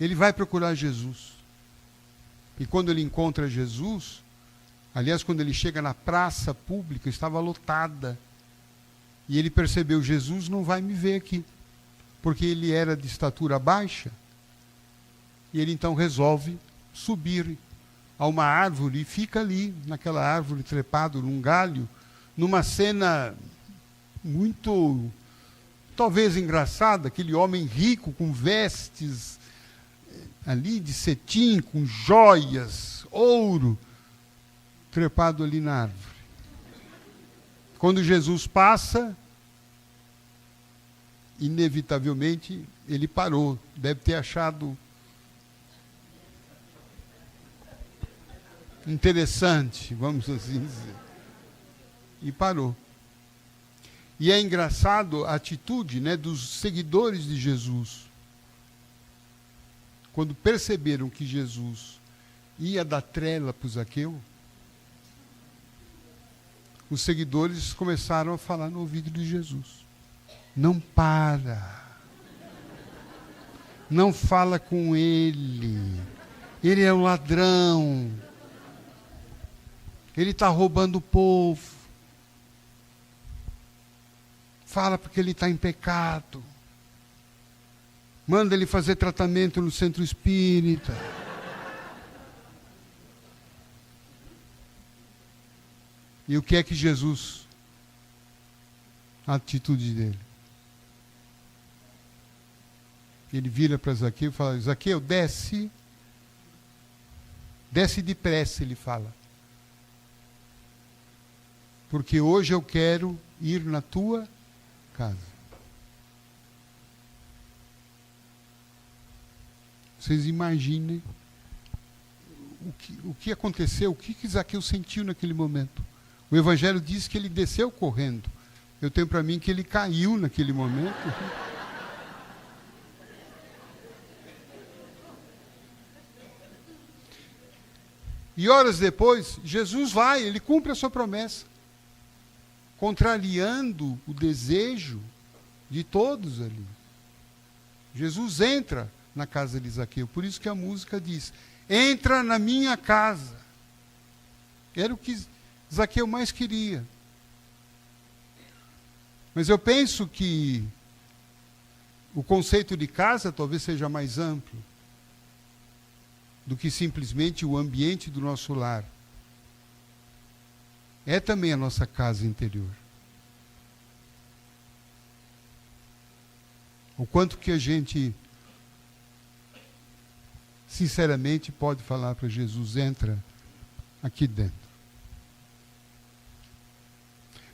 Ele vai procurar Jesus. E quando ele encontra Jesus, aliás, quando ele chega na praça pública, estava lotada. E ele percebeu, Jesus não vai me ver aqui. Porque ele era de estatura baixa. E ele então resolve subir a uma árvore e fica ali, naquela árvore, trepado num galho, numa cena muito, talvez engraçada, aquele homem rico com vestes ali de cetim, com joias, ouro, trepado ali na árvore. Quando Jesus passa, inevitavelmente ele parou, deve ter achado interessante, vamos assim dizer. E parou. E é engraçado a atitude, né, dos seguidores de Jesus. Quando perceberam que Jesus ia dar trela para o Zaqueu, os seguidores começaram a falar no ouvido de Jesus. Não para. Não fala com ele. Ele é um ladrão. Ele está roubando o povo. Fala porque ele está em pecado. Manda ele fazer tratamento no centro espírita. E o que é que Jesus, a atitude dele? Ele vira para Zaqueu e fala, Zaqueu, desce. Desce depressa, ele fala. Porque hoje eu quero ir na tua casa. Vocês imaginem o que aconteceu, o que Zaqueu sentiu naquele momento. O Evangelho diz que ele desceu correndo. Eu tenho para mim que ele caiu naquele momento. E horas depois, Jesus vai, ele cumpre a sua promessa, contrariando o desejo de todos ali. Jesus entra na casa de Zaqueu. Por isso que a música diz: entra na minha casa. Era o que Zaqueu mais queria. Mas eu penso que o conceito de casa talvez seja mais amplo do que simplesmente o ambiente do nosso lar. É também a nossa casa interior. O quanto que a gente, sinceramente, pode falar para Jesus: entra aqui dentro.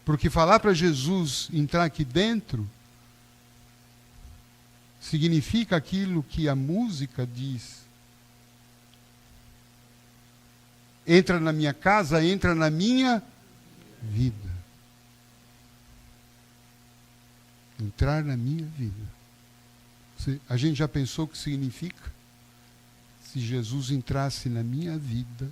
Porque falar para Jesus entrar aqui dentro significa aquilo que a música diz. Entra na minha casa, entra na minha vida. Entrar na minha vida. A gente já pensou o que significa? Se Jesus entrasse na minha vida,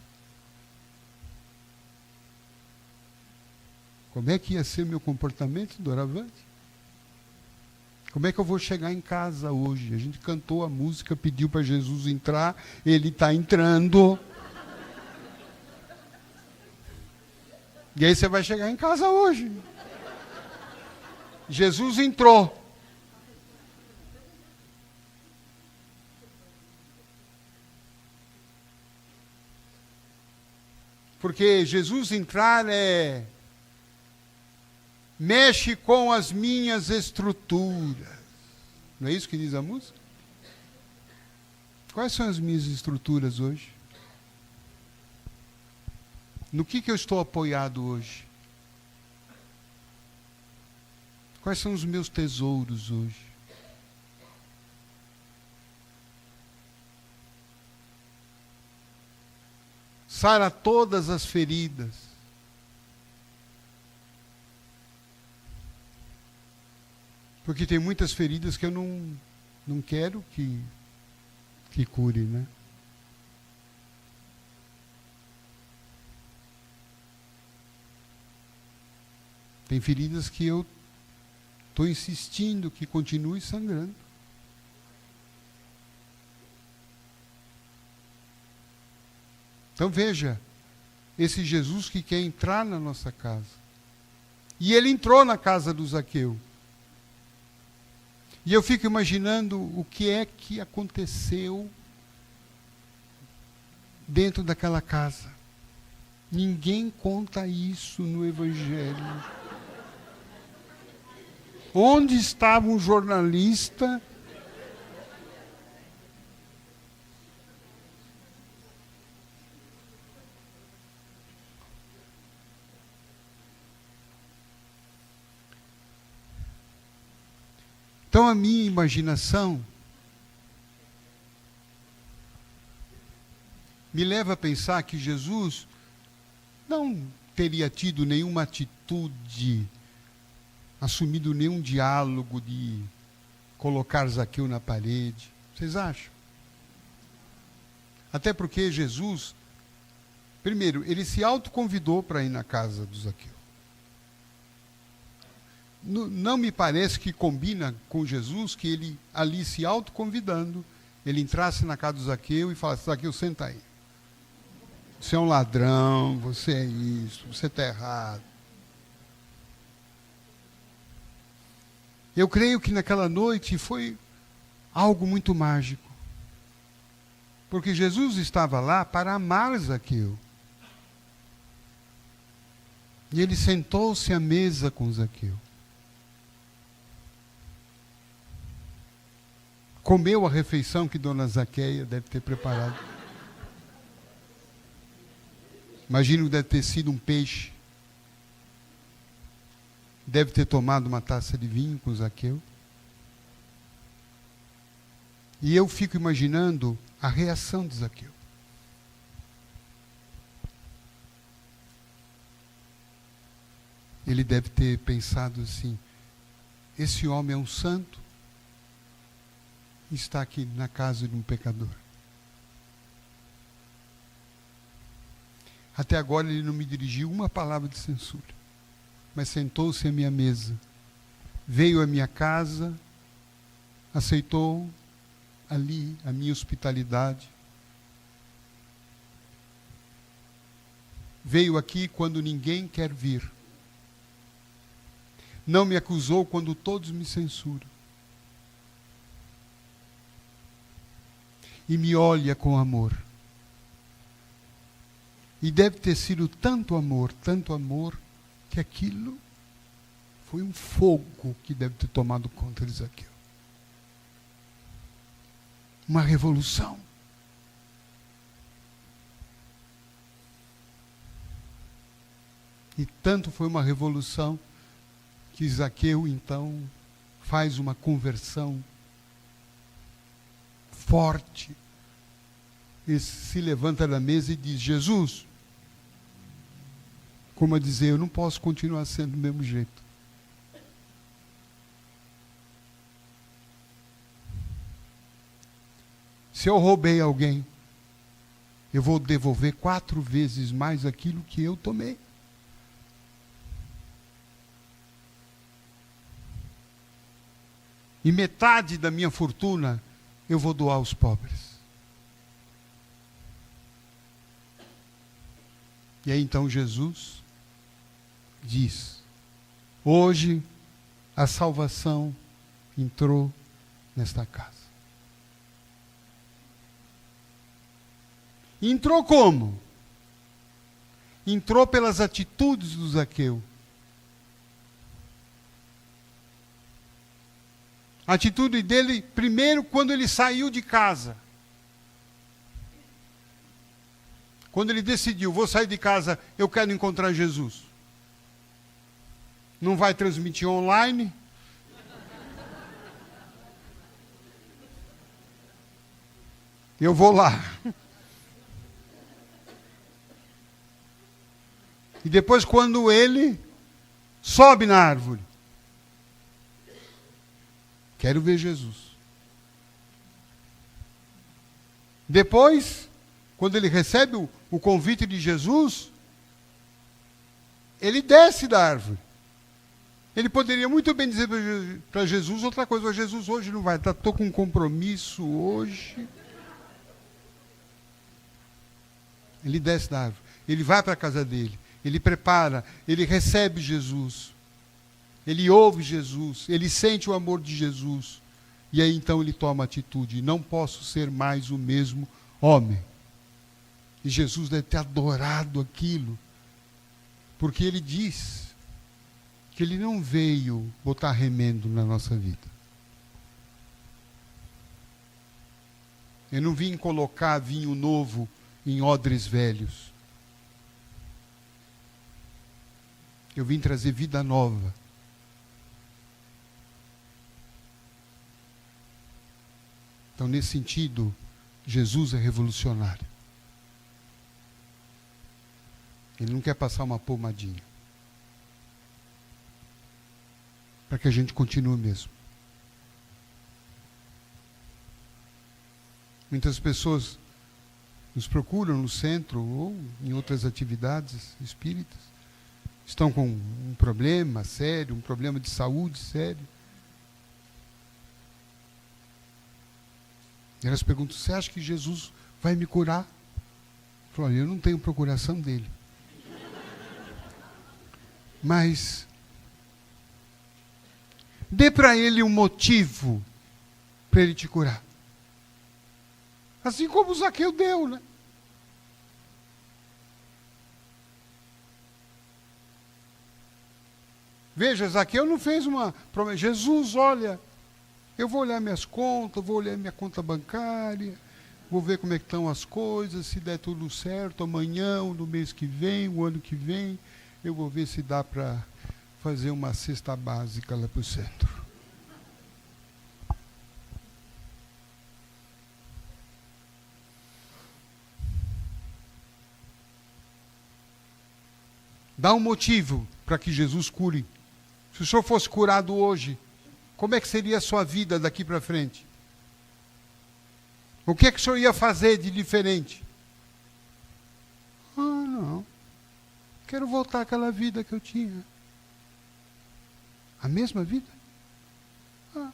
como é que ia ser meu comportamento doravante? Como é que eu vou chegar em casa hoje? A gente cantou a música, pediu para Jesus entrar, ele está entrando. E aí você vai chegar em casa hoje. Jesus entrou. Porque Jesus entrar mexe com as minhas estruturas. Não é isso que diz a música? Quais são as minhas estruturas hoje? No que eu estou apoiado hoje? Quais são os meus tesouros hoje? Sara todas as feridas. Porque tem muitas feridas que eu não quero que cure, né? Tem feridas que eu estou insistindo que continue sangrando. Então veja, esse Jesus que quer entrar na nossa casa. E ele entrou na casa do Zaqueu. E eu fico imaginando o que é que aconteceu dentro daquela casa. Ninguém conta isso no Evangelho. Onde estava um jornalista Então a minha imaginação me leva a pensar que Jesus não teria tido nenhuma atitude, assumido nenhum diálogo de colocar Zaqueu na parede. Vocês acham? Até porque Jesus, primeiro, ele se autoconvidou para ir na casa do Zaqueu. Não me parece que combina com Jesus que ele ali se autoconvidando, ele entrasse na casa do Zaqueu e falasse: Zaqueu, senta aí. Você é um ladrão, você é isso, você está errado. Eu creio que naquela noite foi algo muito mágico. Porque Jesus estava lá para amar Zaqueu. E ele sentou-se à mesa com Zaqueu. Comeu a refeição que Dona Zaqueia deve ter preparado. Imagino que deve ter sido um peixe. Deve ter tomado uma taça de vinho com Zaqueu. E eu fico imaginando a reação de Zaqueu. Ele deve ter pensado assim: esse homem é um santo, está aqui na casa de um pecador. Até agora ele não me dirigiu uma palavra de censura, mas sentou-se à minha mesa, veio à minha casa, aceitou ali, a minha hospitalidade. Veio aqui quando ninguém quer vir. Não me acusou quando todos me censuram. E me olha com amor. E deve ter sido tanto amor, que aquilo foi um fogo que deve ter tomado conta de Zaqueu. Uma revolução. E tanto foi uma revolução que Zaqueu, então, faz uma conversão forte. Ele se levanta da mesa e diz: Jesus, como a dizer, eu não posso continuar sendo do mesmo jeito. Se eu roubei alguém, eu vou devolver 4 vezes mais aquilo que eu tomei. E metade da minha fortuna eu vou doar aos pobres. E aí então Jesus diz: hoje a salvação entrou nesta casa. Entrou como? Entrou pelas atitudes do Zaqueu. A atitude dele, primeiro, quando ele saiu de casa. Quando ele decidiu, vou sair de casa, eu quero encontrar Jesus. Não vai transmitir online. Eu vou lá. E depois, quando ele sobe na árvore, quero ver Jesus. Depois, quando ele recebe o convite de Jesus, ele desce da árvore. Ele poderia muito bem dizer para Jesus outra coisa: Jesus, hoje não vai, estou com um compromisso hoje. Ele desce da árvore, ele vai para a casa dele, ele prepara, ele recebe Jesus, ele ouve Jesus, ele sente o amor de Jesus, e aí então ele toma atitude: não posso ser mais o mesmo homem. E Jesus deve ter adorado aquilo, porque ele diz que ele não veio botar remendo na nossa vida. Eu não vim colocar vinho novo em odres velhos. Eu vim trazer vida nova. Então, nesse sentido, Jesus é revolucionário. Ele não quer passar uma pomadinha. Para que a gente continue mesmo. Muitas pessoas nos procuram no centro ou em outras atividades espíritas. Estão com um problema sério, um problema de saúde sério. E elas perguntam: você acha que Jesus vai me curar? Eu falo: olha, eu não tenho procuração dele. Mas dê para ele um motivo para ele te curar. Assim como o Zaqueu deu, né? Veja, Zaqueu não fez uma promessa. Jesus, olha, eu vou olhar minhas contas, vou olhar minha conta bancária, vou ver como é que estão as coisas, se der tudo certo, amanhã, ou no mês que vem, o ano que vem, eu vou ver se dá para fazer uma cesta básica lá para o centro. Dá um motivo para que Jesus cure. Se o senhor fosse curado hoje, como é que seria a sua vida daqui para frente? O que é que o senhor ia fazer de diferente? Ah, não. Quero voltar àquela vida que eu tinha. A mesma vida? Ah.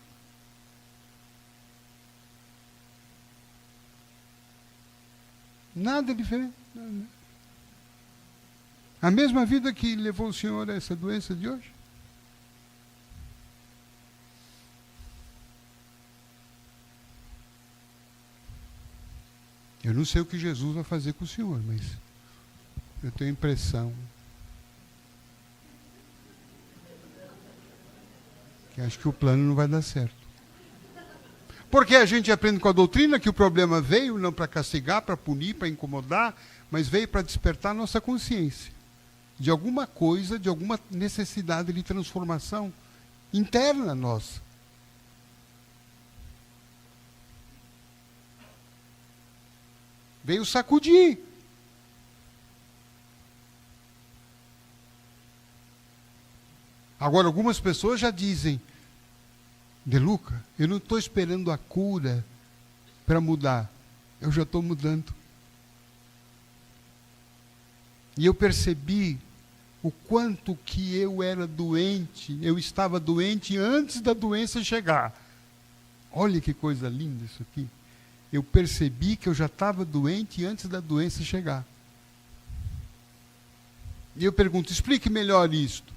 Nada diferente. A mesma vida que levou o senhor a essa doença de hoje. Eu não sei o que Jesus vai fazer com o senhor, mas eu tenho a impressão que acho que o plano não vai dar certo. Porque a gente aprende com a doutrina que o problema veio não para castigar, para punir, para incomodar, mas veio para despertar nossa consciência de alguma coisa, de alguma necessidade de transformação interna nossa. Veio sacudir. Agora, algumas pessoas já dizem: De Luca, eu não estou esperando a cura para mudar. Eu já estou mudando. E eu percebi o quanto que eu era doente. Eu estava doente antes da doença chegar. Olha que coisa linda isso aqui. Eu percebi que eu já estava doente antes da doença chegar. E eu pergunto: explique melhor isto.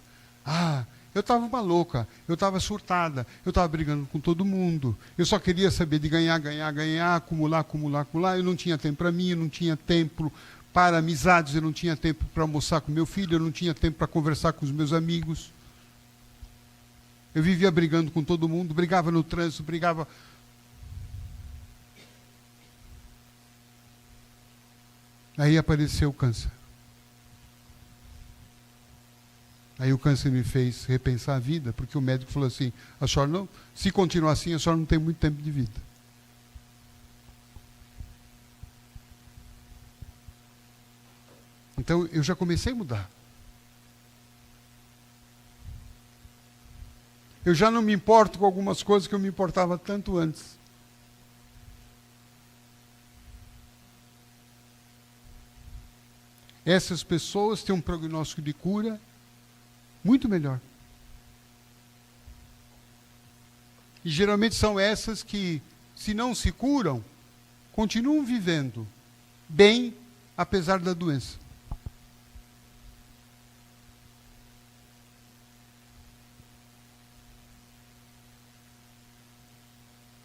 Eu estava uma louca, eu estava surtada, eu estava brigando com todo mundo, eu só queria saber de ganhar, acumular. Eu não tinha tempo para mim, eu não tinha tempo para amizades, eu não tinha tempo para almoçar com meu filho, eu não tinha tempo para conversar com os meus amigos. Eu vivia brigando com todo mundo, brigava no trânsito, brigava. Aí apareceu o câncer. Aí o câncer me fez repensar a vida, porque o médico falou assim: a senhora não, se continuar assim, a senhora não tem muito tempo de vida. Então eu já comecei a mudar. Eu já não me importo com algumas coisas que eu me importava tanto antes. Essas pessoas têm um prognóstico de cura muito melhor. E geralmente são essas que, se não se curam, continuam vivendo bem, apesar da doença.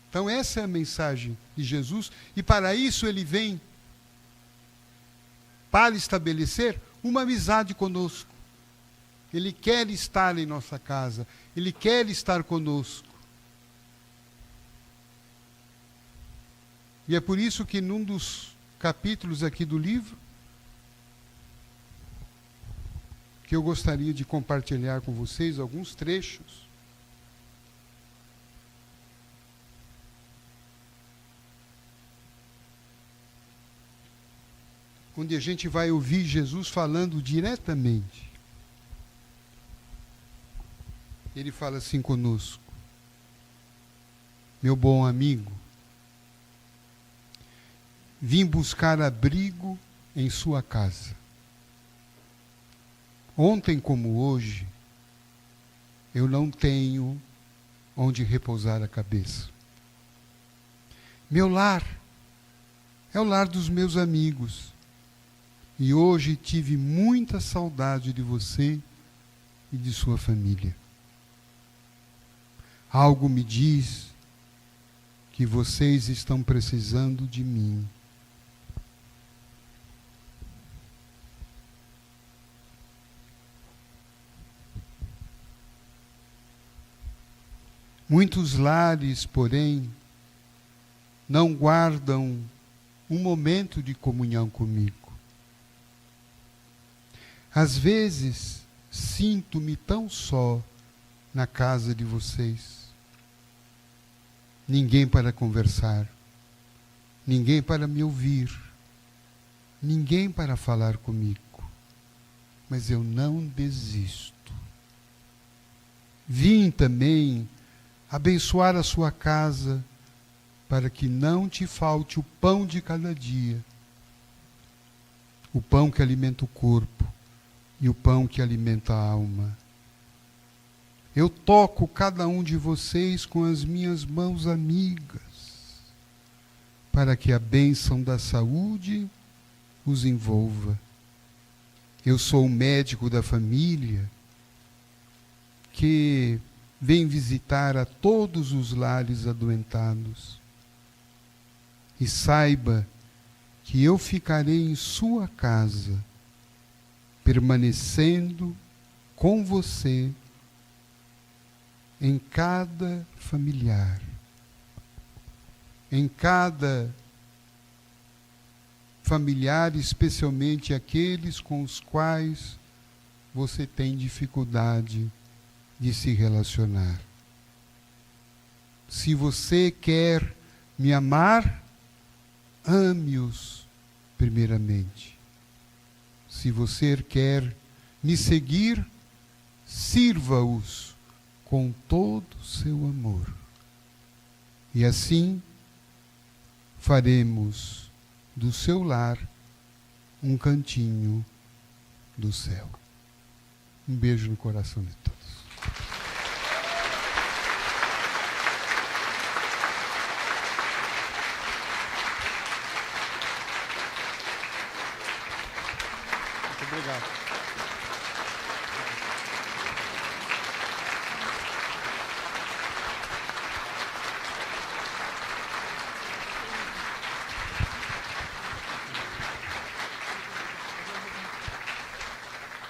Então essa é a mensagem de Jesus, e para isso ele vem para estabelecer uma amizade conosco. Ele quer estar em nossa casa. Ele quer estar conosco. E é por isso que num dos capítulos aqui do livro, que eu gostaria de compartilhar com vocês alguns trechos, onde a gente vai ouvir Jesus falando diretamente. Ele fala assim conosco: meu bom amigo, vim buscar abrigo em sua casa. Ontem como hoje, eu não tenho onde repousar a cabeça. Meu lar é o lar dos meus amigos. E hoje tive muita saudade de você e de sua família. Algo me diz que vocês estão precisando de mim. Muitos lares, porém, não guardam um momento de comunhão comigo. Às vezes, sinto-me tão só na casa de vocês. Ninguém para conversar, ninguém para me ouvir, ninguém para falar comigo. Mas eu não desisto. Vim também abençoar a sua casa, para que não te falte o pão de cada dia, o pão que alimenta o corpo e o pão que alimenta a alma. Eu toco cada um de vocês com as minhas mãos amigas, para que a bênção da saúde os envolva. Eu sou o médico da família que vem visitar a todos os lares adoentados. E saiba que eu ficarei em sua casa, permanecendo com você em cada familiar, em cada familiar, especialmente aqueles com os quais você tem dificuldade de se relacionar. Se você quer me amar, ame-os primeiramente. Se você quer me seguir, sirva-os com todo o seu amor. E assim faremos do seu lar um cantinho do céu. Um beijo no coração de todos. Muito obrigado.